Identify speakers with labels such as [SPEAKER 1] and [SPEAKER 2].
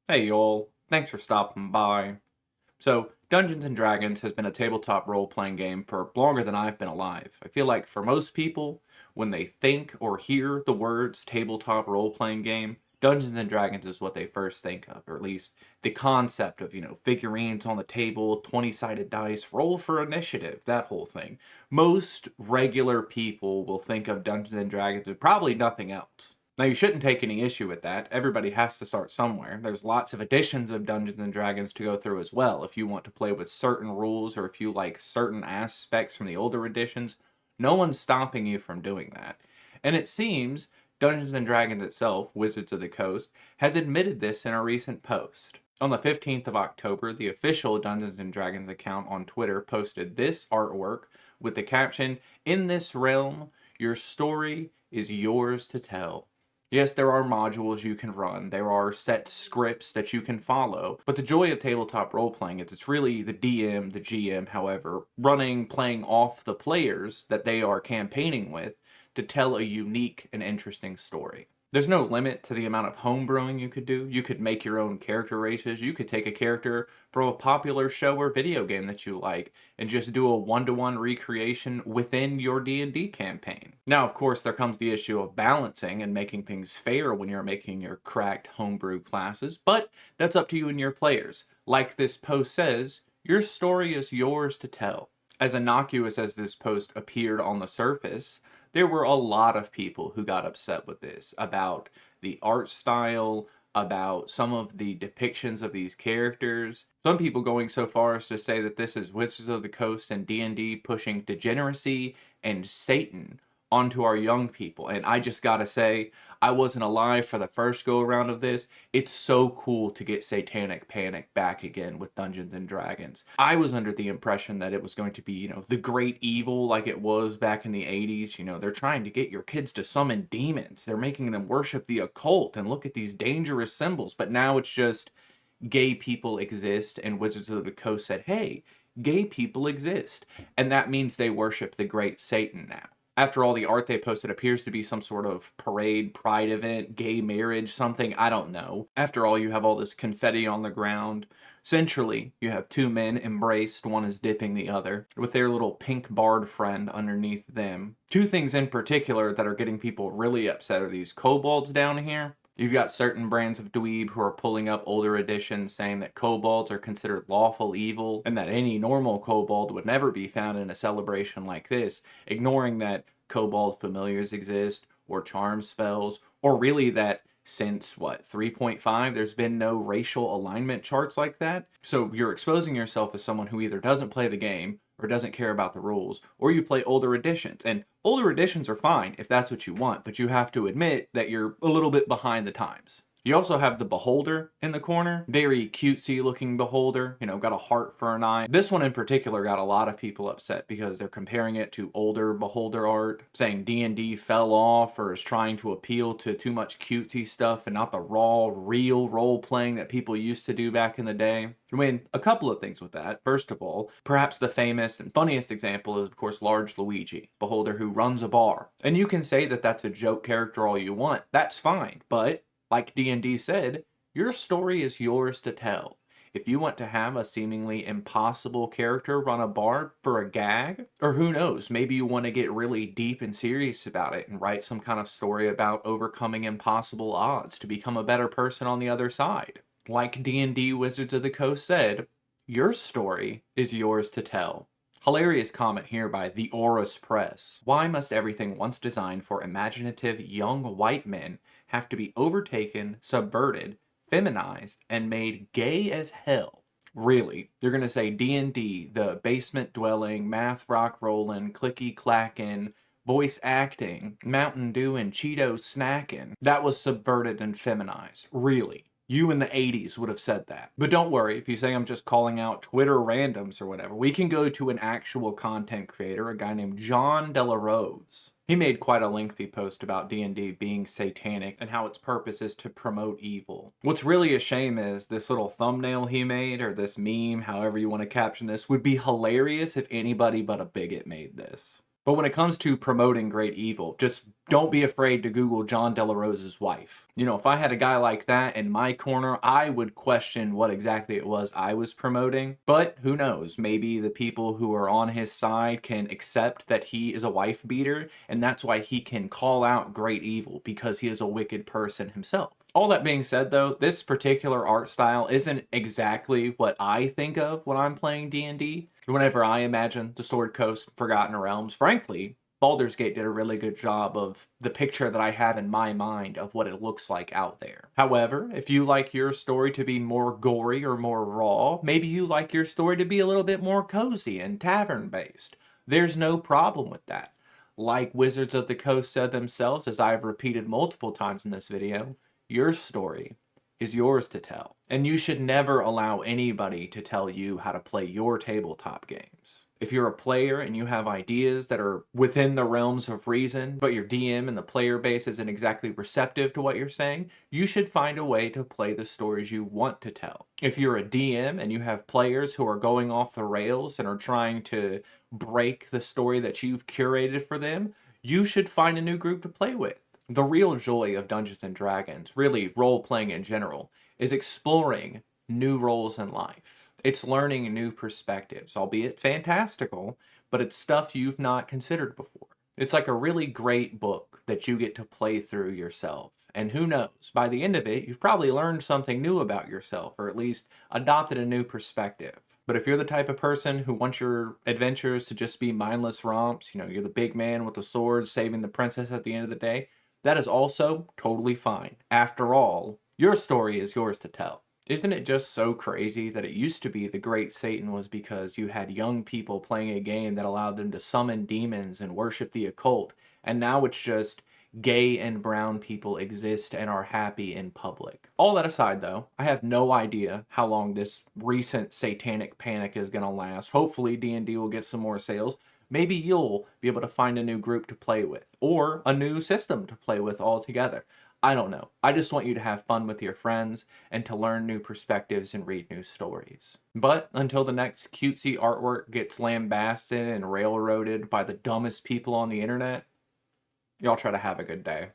[SPEAKER 1] Hey y'all, thanks for stopping by. So, Dungeons and Dragons has been a tabletop role playing game for longer than I've been alive. I feel like for most people, when they think or hear the words tabletop role playing game, Dungeons and Dragons is what they first think of, or at least the concept of, figurines on the table, 20-sided dice, roll for initiative, that whole thing. Most regular people will think of Dungeons and Dragons with probably nothing else. Now, you shouldn't take any issue with that. Everybody has to start somewhere. There's lots of editions of Dungeons and Dragons to go through as well. If you want to play with certain rules or if you like certain aspects from the older editions, no one's stopping you from doing that. And it seems Dungeons and Dragons itself, Wizards of the Coast, has admitted this in a recent post. On the 15th of October, the official Dungeons and Dragons account on Twitter posted this artwork with the caption, "In this realm, your story is yours to tell." Yes, there are modules you can run, there are set scripts that you can follow, but the joy of tabletop role playing is it's really the DM, the GM, however, playing off the players that they are campaigning with to tell a unique and interesting story. There's no limit to the amount of homebrewing you could do. You could make your own character races. You could take a character from a popular show or video game that you like and just do a one-to-one recreation within your D&D campaign. Now, of course, there comes the issue of balancing and making things fair when you're making your cracked homebrew classes, but that's up to you and your players. Like this post says, your story is yours to tell. As innocuous as this post appeared on the surface, there were a lot of people who got upset with this about the art style, about some of the depictions of these characters. Some people going so far as to say that this is Wizards of the Coast and D&D pushing degeneracy and Satan onto our young people. And I just gotta say, I wasn't alive for the first go around of this. It's so cool to get Satanic Panic back again with Dungeons and Dragons. I was under the impression that it was going to be, the great evil like it was back in the 80s. They're trying to get your kids to summon demons. They're making them worship the occult and look at these dangerous symbols. But now it's just gay people exist, and Wizards of the Coast said, hey, gay people exist. And that means they worship the great Satan now. After all, the art they posted appears to be some sort of parade, pride event, gay marriage, something, I don't know. After all, you have all this confetti on the ground. Centrally, you have two men embraced, one is dipping the other, with their little pink bard friend underneath them. Two things in particular that are getting people really upset are these kobolds down here. You've got certain brands of dweeb who are pulling up older editions saying that kobolds are considered lawful evil and that any normal kobold would never be found in a celebration like this, ignoring that kobold familiars exist or charm spells, or really that since 3.5 there's been no racial alignment charts like that. So you're exposing yourself as someone who either doesn't play the game or doesn't care about the rules, or you play older editions. And older editions are fine if that's what you want, but you have to admit that you're a little bit behind the times. You also have the Beholder in the corner. Very cutesy looking Beholder, got a heart for an eye. This one in particular got a lot of people upset because they're comparing it to older Beholder art, saying D&D fell off or is trying to appeal to too much cutesy stuff and not the raw, real role playing that people used to do back in the day. I mean, a couple of things with that. First of all, perhaps the famous and funniest example is, of course, Large Luigi, Beholder who runs a bar. And you can say that that's a joke character all you want. That's fine, but like D&D said, your story is yours to tell. If you want to have a seemingly impossible character run a bar for a gag, or who knows, maybe you want to get really deep and serious about it and write some kind of story about overcoming impossible odds to become a better person on the other side. Like D&D Wizards of the Coast said, your story is yours to tell. Hilarious comment here by The Aurus Press. Why must everything once designed for imaginative young white men have to be overtaken, subverted, feminized, and made gay as hell? Really? You're gonna say D&D, the basement dwelling, math rock rollin', clicky clackin', voice acting, Mountain Dew and Cheetos snacking, that was subverted and feminized? Really? You in the 80s would have said that. But don't worry, if you say I'm just calling out Twitter randoms or whatever, we can go to an actual content creator, a guy named John Delarose. He made quite a lengthy post about D&D being satanic and how its purpose is to promote evil. What's really a shame is this little thumbnail he made, or this meme, however you want to caption this, would be hilarious if anybody but a bigot made this. But when it comes to promoting great evil, just don't be afraid to Google John De La Rosa's wife. You know, if I had a guy like that in my corner, I would question what exactly it was I was promoting. But who knows? Maybe the people who are on his side can accept that he is a wife beater, and that's why he can call out great evil, because he is a wicked person himself. All that being said, though, this particular art style isn't exactly what I think of when I'm playing D&D. Whenever I imagine the Sword Coast Forgotten Realms, frankly, Baldur's Gate did a really good job of the picture that I have in my mind of what it looks like out there. However, if you like your story to be more gory or more raw, maybe you like your story to be a little bit more cozy and tavern-based. There's no problem with that. Like Wizards of the Coast said themselves, as I've repeated multiple times in this video, your story is yours to tell. And you should never allow anybody to tell you how to play your tabletop games. If you're a player and you have ideas that are within the realms of reason, but your DM and the player base isn't exactly receptive to what you're saying, you should find a way to play the stories you want to tell. If you're a DM and you have players who are going off the rails and are trying to break the story that you've curated for them, you should find a new group to play with. The real joy of Dungeons and Dragons, really role-playing in general, is exploring new roles in life. It's learning new perspectives, albeit fantastical, but it's stuff you've not considered before. It's like a really great book that you get to play through yourself. And who knows, by the end of it, you've probably learned something new about yourself, or at least adopted a new perspective. But if you're the type of person who wants your adventures to just be mindless romps, you know, you're the big man with the sword saving the princess at the end of the day, that is also totally fine. After all, your story is yours to tell. Isn't it just so crazy that it used to be the Great Satan was because you had young people playing a game that allowed them to summon demons and worship the occult, and now it's just gay and brown people exist and are happy in public. All that aside, though, I have no idea how long this recent satanic panic is going to last. Hopefully D&D will get some more sales. Maybe you'll be able to find a new group to play with, or a new system to play with altogether. I don't know. I just want you to have fun with your friends and to learn new perspectives and read new stories. But until the next cutesy artwork gets lambasted and railroaded by the dumbest people on the internet, y'all try to have a good day.